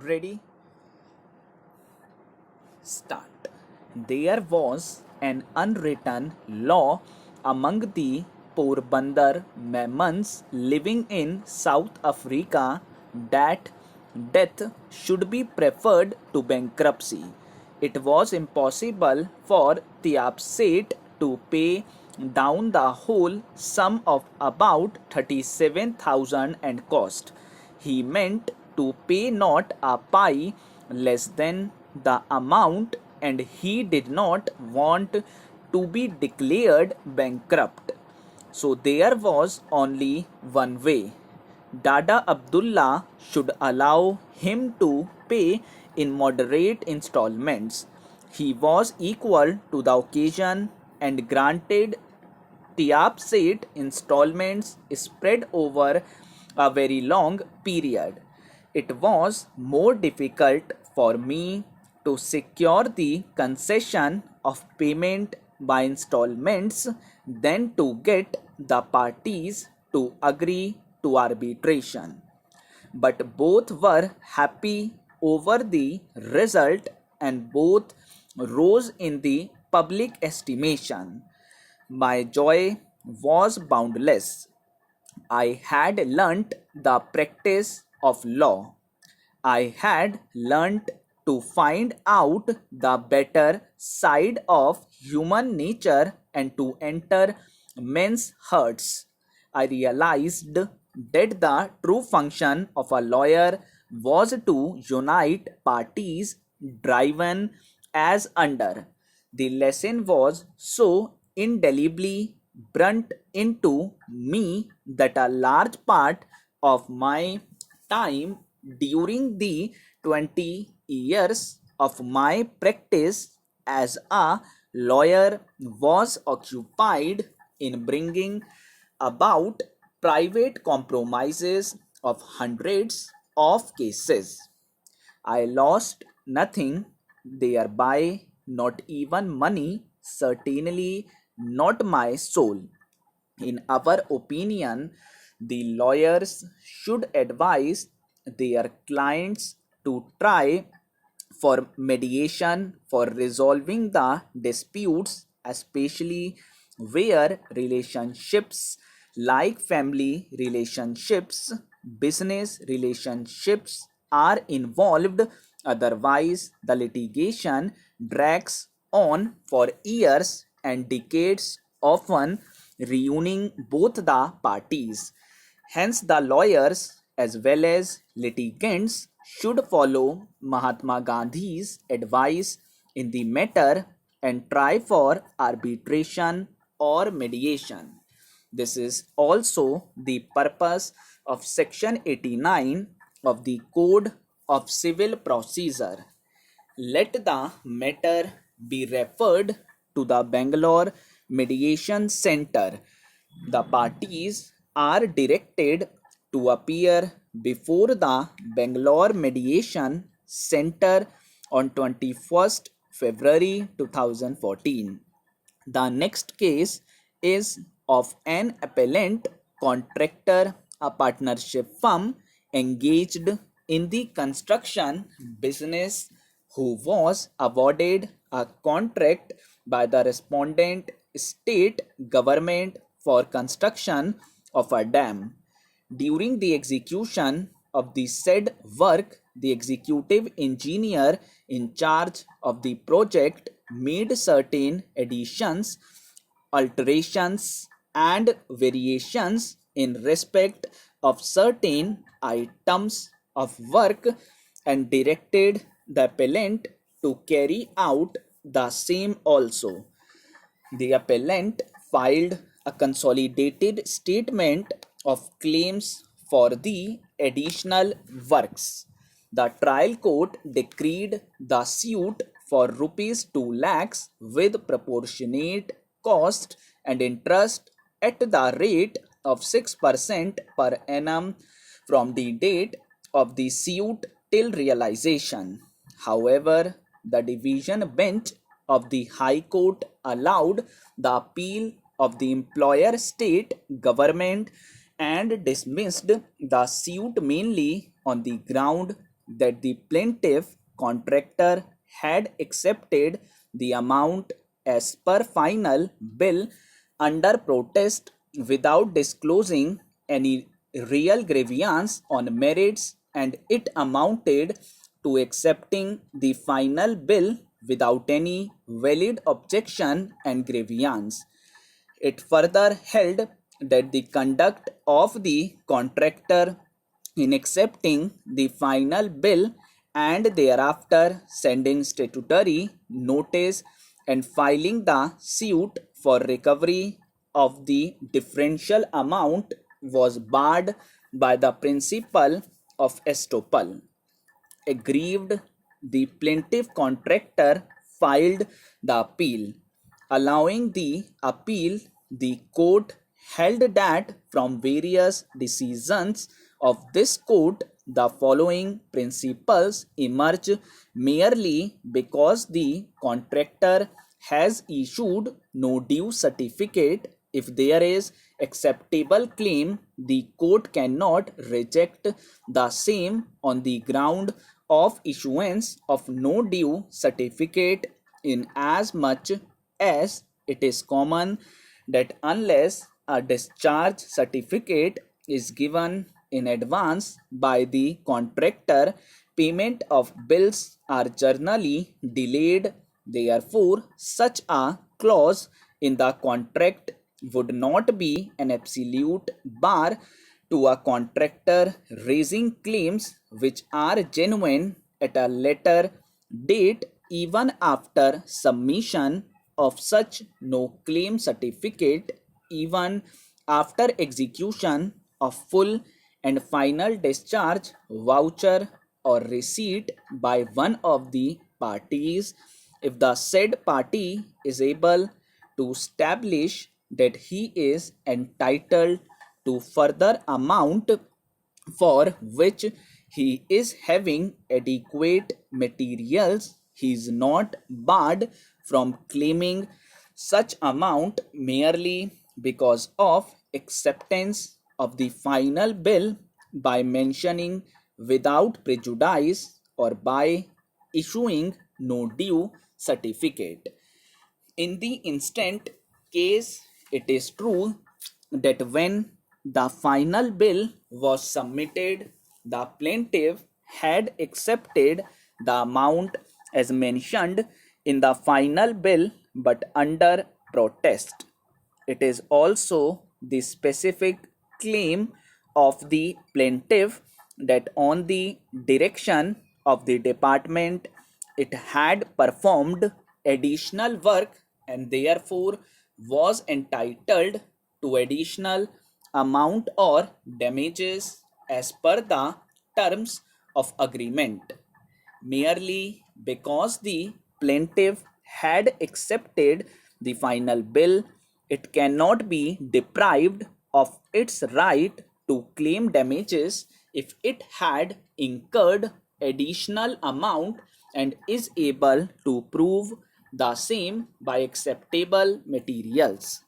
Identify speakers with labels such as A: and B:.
A: Ready? Start. There was an unwritten law among the Porbandar Memons living in South Africa that death should be preferred to bankruptcy. It was impossible for Thiab Seth to pay down the whole sum of about 37,000 and cost. He meant to pay not a pie less than the amount, and he did not want to be declared bankrupt. So there was only one way. Dada Abdullah should allow him to pay in moderate installments. He was equal to the occasion and granted Thiab Seth installments spread over a very long period. It was more difficult for me to secure the concession of payment by installments than to get the parties to agree to arbitration. But both were happy over the result and both rose in the public estimation. My joy was boundless. I had learnt the practice of law. I had learnt to find out the better side of human nature and to enter men's hearts. I realized that the true function of a lawyer was to unite parties driven as under. The lesson was so indelibly burnt into me that a large part of my time during the 20 years of my practice as a lawyer was occupied in bringing about private compromises of hundreds of cases. I lost nothing thereby, not even money, certainly not my soul. In our opinion, the lawyers should advise their clients to try for mediation for resolving the disputes, especially where relationships like family relationships, business relationships are involved. Otherwise, the litigation drags on for years and decades, often ruining both the parties. Hence, the lawyers as well as litigants should follow Mahatma Gandhi's advice in the matter and try for arbitration or mediation. This is also the purpose of Section 89 of the Code of Civil Procedure. Let the matter be referred to the Bangalore Mediation Center. The parties are directed to appear before the Bangalore Mediation Center on 21st February 2014. The next case is of an appellant contractor, a partnership firm engaged in the construction business who was awarded a contract by the respondent state government for construction of a dam. During the execution of the said work, the executive engineer in charge of the project made certain additions, alterations, and variations in respect of certain items of work and directed the appellant to carry out the same also. The appellant filed a consolidated statement of claims for the additional works. The trial court decreed the suit for rupees 2 lakhs with proportionate cost and interest at the rate of 6% per annum from the date of the suit till realization. However, the division bench of the High Court allowed the appeal of the employer state government and dismissed the suit mainly on the ground that the plaintiff contractor had accepted the amount as per final bill under protest without disclosing any real grievance on merits, and it amounted to accepting the final bill without any valid objection and grievance. It further held that the conduct of the contractor in accepting the final bill and thereafter sending statutory notice and filing the suit for recovery of the differential amount was barred by the principle of estoppel. Aggrieved, the plaintiff contractor filed the appeal. Allowing the appeal, the court held that from various decisions of this court, the following principles emerge: merely because the contractor has issued no due certificate. If there is acceptable claim, the court cannot reject the same on the ground of issuance of no due certificate, in as much as it is common that unless a discharge certificate is given in advance by the contractor, payment of bills are generally delayed. Therefore, such a clause in the contract would not be an absolute bar to a contractor raising claims which are genuine at a later date, even after submission of such no claim certificate, even after execution of full and final discharge voucher or receipt by one of the parties, if the said party is able to establish that he is entitled to further amount for which he is having adequate materials, he is not barred from claiming such amount merely because of acceptance of the final bill by mentioning without prejudice or by issuing no due certificate. In the instant case, it is true that when the final bill was submitted, the plaintiff had accepted the amount as mentioned in the final bill but under protest. It is also the specific claim of the plaintiff that on the direction of the department it had performed additional work and therefore was entitled to additional amount or damages as per the terms of agreement. Merely because the plaintiff had accepted the final bill, it cannot be deprived of its right to claim damages if it had incurred additional amount and is able to prove the same by acceptable materials.